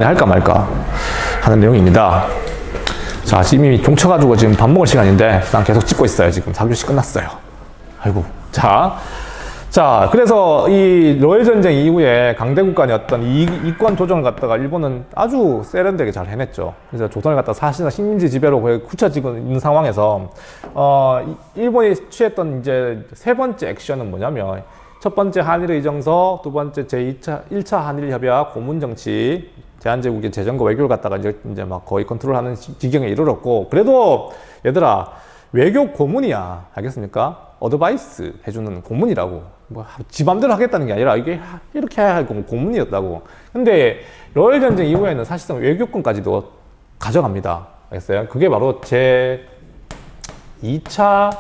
할까 말까 하는 내용입니다. 자, 지금 이미 종쳐가지고 지금 밥 먹을 시간인데 난 계속 찍고 있어요. 지금 4교시 끝났어요. 아이고. 자, 그래서 이 러일 전쟁 이후에 강대국 간의 어떤 이권 조정을 갖다가 일본은 아주 세련되게 잘 해냈죠. 그래서 조선을 갖다가 사실상 식민지 지배로 거의 굳혀지고 있는 상황에서 일본이 취했던 이제 세 번째 액션은 뭐냐면, 첫 번째 한일 의정서, 두 번째 제1차 한일 협약 고문 정치, 대한제국의 재정과 외교를 갖다가 이제 막 거의 컨트롤하는 지경에 이르렀고, 그래도 얘들아 외교 고문이야, 알겠습니까? 어드바이스 해주는 고문이라고, 뭐 지 맘대로 하겠다는 게 아니라 이게 이렇게 해야 할 고문이었다고. 근데 러일 전쟁 이후에는 사실상 외교권까지도 가져갑니다. 알겠어요? 그게 바로 제 2차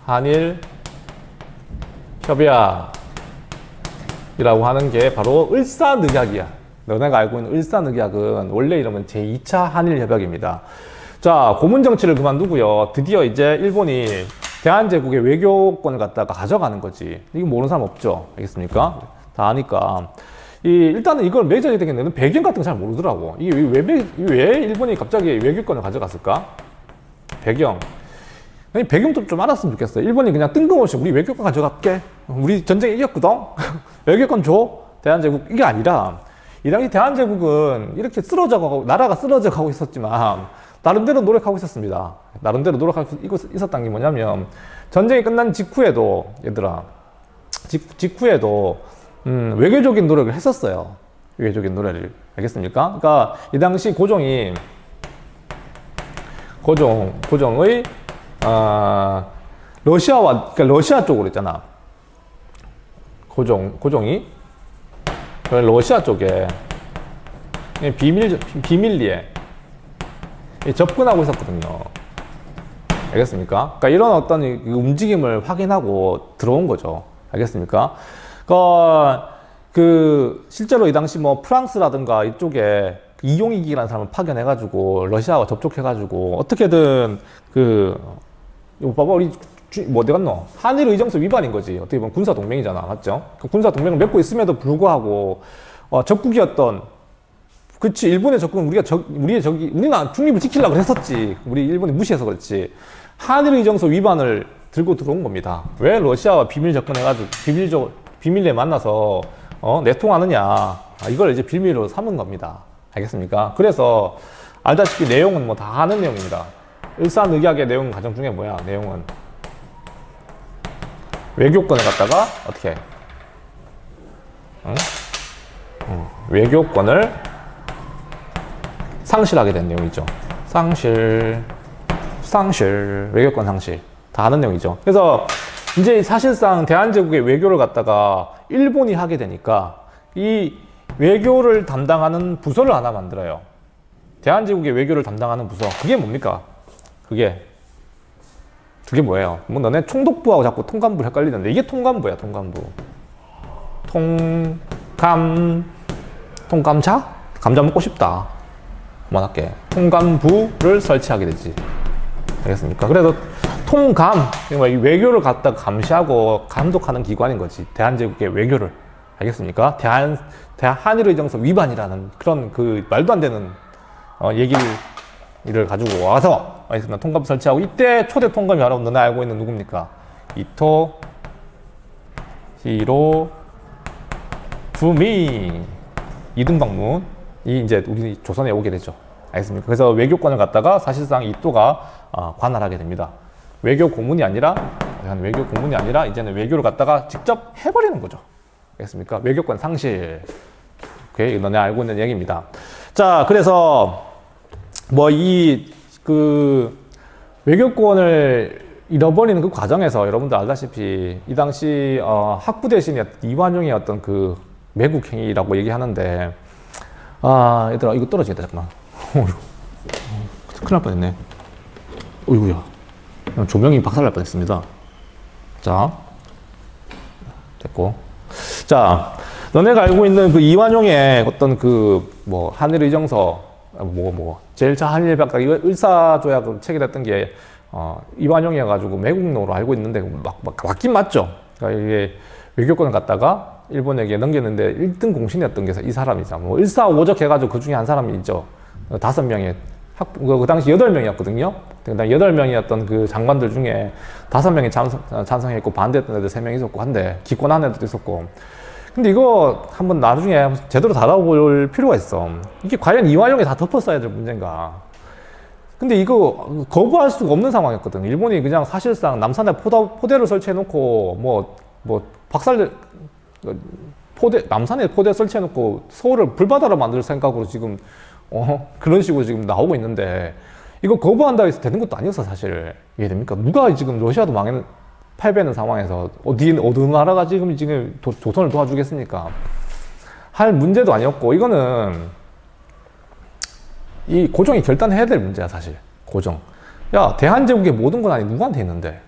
한일 협약이라고 하는 게 바로 을사늑약이야. 너네가 알고 있는 을사늑약은 원래 이름은 제2차 한일협약입니다. 자, 고문정치를 그만두고요. 드디어 이제 일본이 대한제국의 외교권을 갖다가 가져가는 거지. 이거 모르는 사람 없죠? 알겠습니까? 다 아니까. 일단은 이걸 매저리 되게 되는 배경 같은 거 잘 모르더라고. 이게 왜 일본이 갑자기 외교권을 가져갔을까? 배경. 배경도 좀 알았으면 좋겠어요. 일본이 그냥 뜬금없이 우리 외교권 가져갈게. 우리 전쟁에 이겼거든? 외교권 줘. 대한제국. 이게 아니라, 이 당시 대한제국은 이렇게 쓰러져가고, 나라가 쓰러져가고 있었지만, 나름대로 노력하고 있었습니다. 나름대로 노력하고 있었던 게 뭐냐면, 전쟁이 끝난 직후에도, 얘들아, 직후에도, 외교적인 노력을 했었어요. 외교적인 노래를. 알겠습니까? 그러니까, 이 당시 고종의, 그러니까 러시아 쪽으로 있잖아. 고종이 러시아 쪽에 비밀리에 접근하고 있었거든요. 알겠습니까? 그러니까 이런 어떤 움직임을 확인하고 들어온 거죠. 알겠습니까? 실제로 이 당시 뭐 프랑스라든가 이쪽에 이용익이라는 사람을 파견해가지고 러시아와 접촉해가지고 어떻게든 이거 봐봐, 우리 어디 갔노? 한일 의정서 위반인 거지. 어떻게 보면 군사 동맹이잖아, 맞죠? 그 군사 동맹을 맺고 있음에도 불구하고 적국이었던, 그치, 일본의 적국은 우리의 적이, 우리는 중립을 지키려고 했었지. 우리 일본이 무시해서 그렇지. 한일 의정서 위반을 들고 들어온 겁니다. 왜 러시아와 비밀 접근해가지고 비밀리에 만나서 내통하느냐? 이걸 이제 빌미로 삼은 겁니다. 알겠습니까? 그래서 알다시피 내용은 뭐 다 아는 내용입니다. 을사늑약의 내용 과정 중에 뭐야? 내용은 외교권을 갖다가 어떻게? 외교권을 상실하게 된 내용이죠. 외교권 상실. 다 아는 내용이죠. 그래서 이제 사실상 대한제국의 외교를 갖다가 일본이 하게 되니까 이 외교를 담당하는 부서를 하나 만들어요. 대한제국의 외교를 담당하는 부서. 그게 뭡니까? 그게 뭐예요? 뭐 너네 총독부하고 자꾸 통감부 헷갈리는데 이게 통감부야, 통감부. 통감자? 감자 먹고 싶다. 그만할게. 통감부를 설치하게 되지. 알겠습니까? 그래서 이 외교를 갖다 감시하고 감독하는 기관인 거지. 대한제국의 외교를. 알겠습니까? 한일의정서 위반이라는 그런 말도 안 되는 얘기를 가지고 와서, 알겠습니다. 통감 설치하고, 이때 초대 통감이 바로 너네 알고 있는 누굽니까? 이토 히로부미 이등방문이 이제 우리 조선에 오게 되죠. 알겠습니까? 그래서 외교권을 갖다가 사실상 이토가 관할하게 됩니다. 외교 고문이 아니라 이제는 외교를 갖다가 직접 해버리는 거죠. 알겠습니까? 외교권 상실. 오케이, 너네 알고 있는 얘기입니다. 자, 그래서 외교권을 잃어버리는 그 과정에서 여러분들 알다시피 이 당시 학부 대신에 이완용의 어떤 매국 행위라고 얘기하는데, 얘들아 이거 떨어지겠다. 잠깐만. 큰일 날 뻔했네. 어이구야, 조명이 박살날 뻔했습니다. 자, 됐고. 자, 너네가 알고 있는 이완용의 어떤 한일 의정서, 제1차 한일 협약, 이거 을사조약을 체결했던 게 이완용이어가지고 매국노로 알고 있는데 맞긴 맞죠. 그러니까 이게 외교권을 갖다가 일본에게 넘겼는데 1등 공신이었던 게 이 사람이죠. 뭐 일사오적 해가지고 그 중에 한 사람이죠. 5명의 그 당시 8명이었거든요. 그 8명이었던 그 장관들 중에 5명이 찬성했고 반대했던 애들 3명 있었고 한데 기권한 애들도 있었고. 근데 이거 한번 나중에 제대로 다뤄볼 필요가 있어. 이게 과연 이완용이 다 덮었어야 될 문제인가. 근데 이거 거부할 수가 없는 상황이었거든. 일본이 그냥 사실상 남산에 포대를 설치해놓고 남산에 포대 설치해놓고 서울을 불바다로 만들 생각으로 지금 그런 식으로 지금 나오고 있는데 이거 거부한다고 해서 되는 것도 아니었어 사실. 이해됩니까? 누가 지금 러시아도 패배하는 상황에서 어느 나라가 지금 조선을 도와주겠습니까? 할 문제도 아니었고 이거는 이 고종이 결단해야 될 문제야 사실. 고종. 야, 대한제국의 모든 권한이 누구한테 있는데?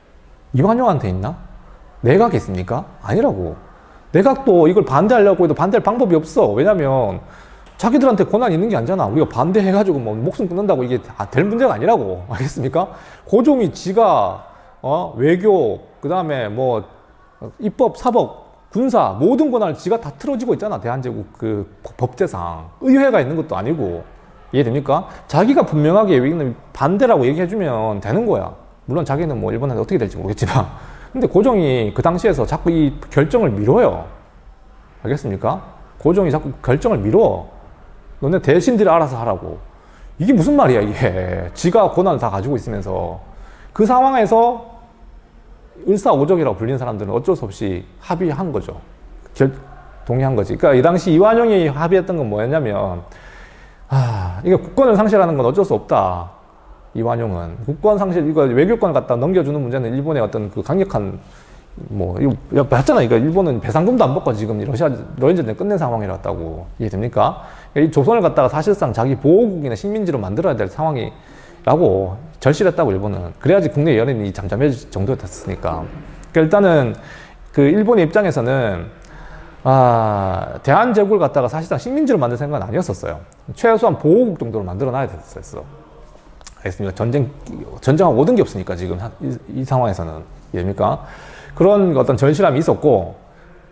이완용한테 있나? 내각에 있습니까? 아니라고. 내각도 이걸 반대하려고 해도 반대할 방법이 없어. 왜냐면 자기들한테 권한이 있는 게 아니잖아. 우리가 반대해가지고 뭐 목숨 끊는다고 이게 될 문제가 아니라고. 알겠습니까? 고종이 지가 외교, 그 다음에 뭐 입법, 사법, 군사 모든 권한을 지가 다 틀어지고 있잖아. 대한제국 그 법제상. 의회가 있는 것도 아니고. 이해됩니까? 자기가 분명하게 여기는 반대라고 얘기해주면 되는 거야. 물론 자기는 뭐 일본한테 어떻게 될지 모르겠지만. 근데 고종이 그 당시에서 자꾸 이 결정을 미뤄요. 알겠습니까? 고종이 자꾸 결정을 미뤄. 너네 대신들이 알아서 하라고. 이게 무슨 말이야, 이게. 지가 권한을 다 가지고 있으면서. 그 상황에서 을사오적이라고 불리는 사람들은 어쩔 수 없이 합의한 거죠. 동의한 거지. 그러니까 이 당시 이완용이 합의했던 건 뭐였냐면, 이거 국권을 상실하는 건 어쩔 수 없다. 이완용은. 국권 상실, 이거 외교권을 갖다 넘겨주는 문제는 일본의 어떤 그 강력한, 이거 봤잖아. 이거 일본은 배상금도 안 받고 지금 러인전쟁 끝낸 상황이었다고. 이해됩니까? 이 조선을 갖다가 사실상 자기 보호국이나 식민지로 만들어야 될 상황이라고 절실했다고 일본은. 그래야지 국내 연인이 잠잠해질 정도였으니까. 그러니까 일단은 그 일본의 입장에서는 대한제국을 갖다가 사실상 식민지로 만들 생각은 아니었었어요. 최소한 보호국 정도로 만들어놔야 됐었어. 알겠습니까? 전쟁하고 모든 게 없으니까 지금 이 상황에서는. 이해됩니까? 그런 어떤 절실함이 있었고,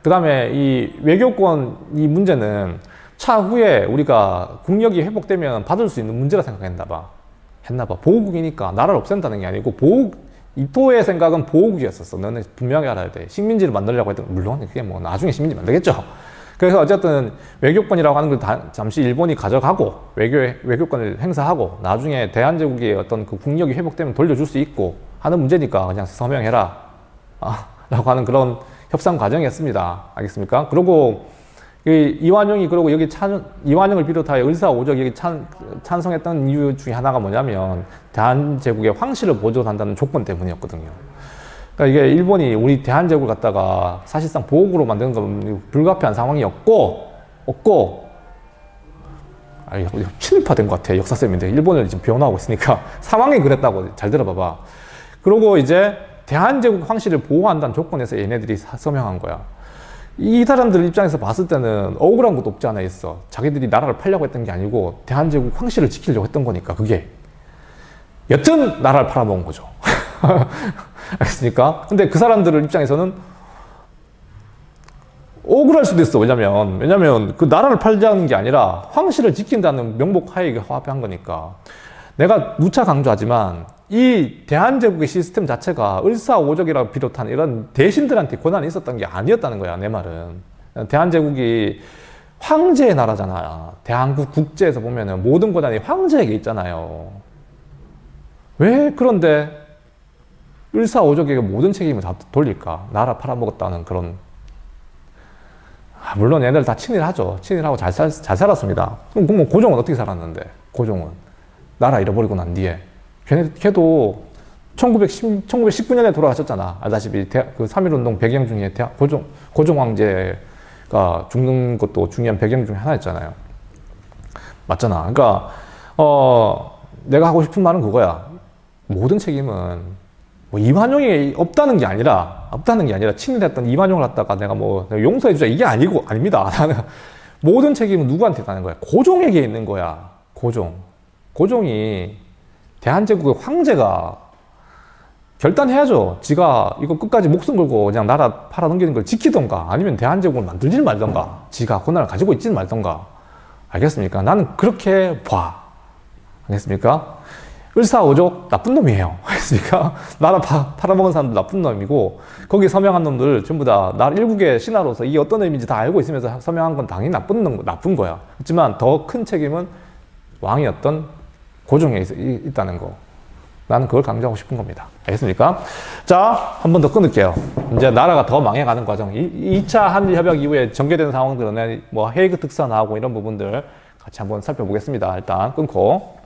그 다음에 이 외교권 이 문제는 차후에 우리가 국력이 회복되면 받을 수 있는 문제라 생각했나 봐. 보호국이니까 나라를 없앤다는 게 아니고 이토의 생각은 보호국이었었어. 너는 분명히 알아야 돼. 식민지를 만들려고 했던, 물론 그게 뭐 나중에 식민지 만들겠죠. 그래서 어쨌든 외교권이라고 하는 걸 잠시 일본이 가져가고 외교권을 행사하고 나중에 대한제국의 어떤 그 국력이 회복되면 돌려줄 수 있고 하는 문제니까 그냥 서명해라 라고 하는 그런 협상 과정이었습니다. 알겠습니까? 그리고 이완용이 그리고 여기 이완용을 비롯하여 을사오적 여기 찬성했던 이유 중에 하나가 뭐냐면 대한제국의 황실을 보존한다는 조건 때문이었거든요. 그러니까 이게 일본이 우리 대한제국을 갖다가 사실상 보호국으로 만드는 건 불가피한 상황이었고 친일파된 것 같아. 역사쌤인데 일본을 지금 변호하고 있으니까 상황이 그랬다고. 잘 들어봐봐. 그리고 이제 대한제국 황실을 보호한다는 조건에서 얘네들이 서명한 거야. 이 사람들 입장에서 봤을 때는 억울한 것도 없지 않아 있어. 자기들이 나라를 팔려고 했던 게 아니고 대한제국 황실을 지키려고 했던 거니까 그게. 여튼 나라를 팔아먹은 거죠. 알겠습니까? 근데 그 사람들 입장에서는 억울할 수도 있어. 왜냐면 그 나라를 팔자는 게 아니라 황실을 지킨다는 명목 하에 화합한 거니까. 내가 누차 강조하지만 이 대한제국의 시스템 자체가 을사오적이라고 비롯한 이런 대신들한테 권한이 있었던 게 아니었다는 거야, 내 말은. 대한제국이 황제의 나라잖아. 대한국 국제에서 보면은 모든 권한이 황제에게 있잖아요. 왜 그런데 을사오적에게 모든 책임을 다 돌릴까? 나라 팔아먹었다는 그런. 물론 얘네들 다 친일하죠. 친일하고 잘 살았습니다. 그럼 뭐 고종은 어떻게 살았는데? 고종은 나라 잃어버리고 난 뒤에 걔도 1919년에 돌아가셨잖아. 알다시피 그 3.1운동 배경 중에 고종 황제가 죽는 것도 중요한 배경 중에 하나였잖아요. 맞잖아. 그러니까 내가 하고 싶은 말은 그거야. 모든 책임은 뭐 이완용이 없다는 게 아니라 친일했던 이완용을 갖다가 내가 뭐 용서해주자 이게 아닙니다. 나는 모든 책임은 누구한테 있다는 거야? 고종에게 있는 거야. 고종이 대한제국의 황제가 결단해야죠. 지가 이거 끝까지 목숨 걸고 그냥 나라 팔아넘기는 걸 지키던가 아니면 대한제국을 만들지 말던가 지가 권한을 가지고 있지는 말던가. 알겠습니까? 나는 그렇게 봐. 알겠습니까? 을사오족 나쁜 놈이에요. 알겠습니까? 나라 팔아먹은 사람들 나쁜 놈이고 거기 서명한 놈들 전부 다 나라 일국의 신하로서 이게 어떤 의미인지 다 알고 있으면서 서명한 건 당연히 나쁜 거야. 하지만 더 큰 책임은 왕이었던 고종에 있다는 거. 나는 그걸 강조하고 싶은 겁니다. 알겠습니까? 자, 한 번 더 끊을게요. 이제 나라가 더 망해가는 과정. 2차 한일협약 이후에 전개된 상황들은 뭐 헤이그 특사 나오고 이런 부분들 같이 한번 살펴보겠습니다. 일단 끊고.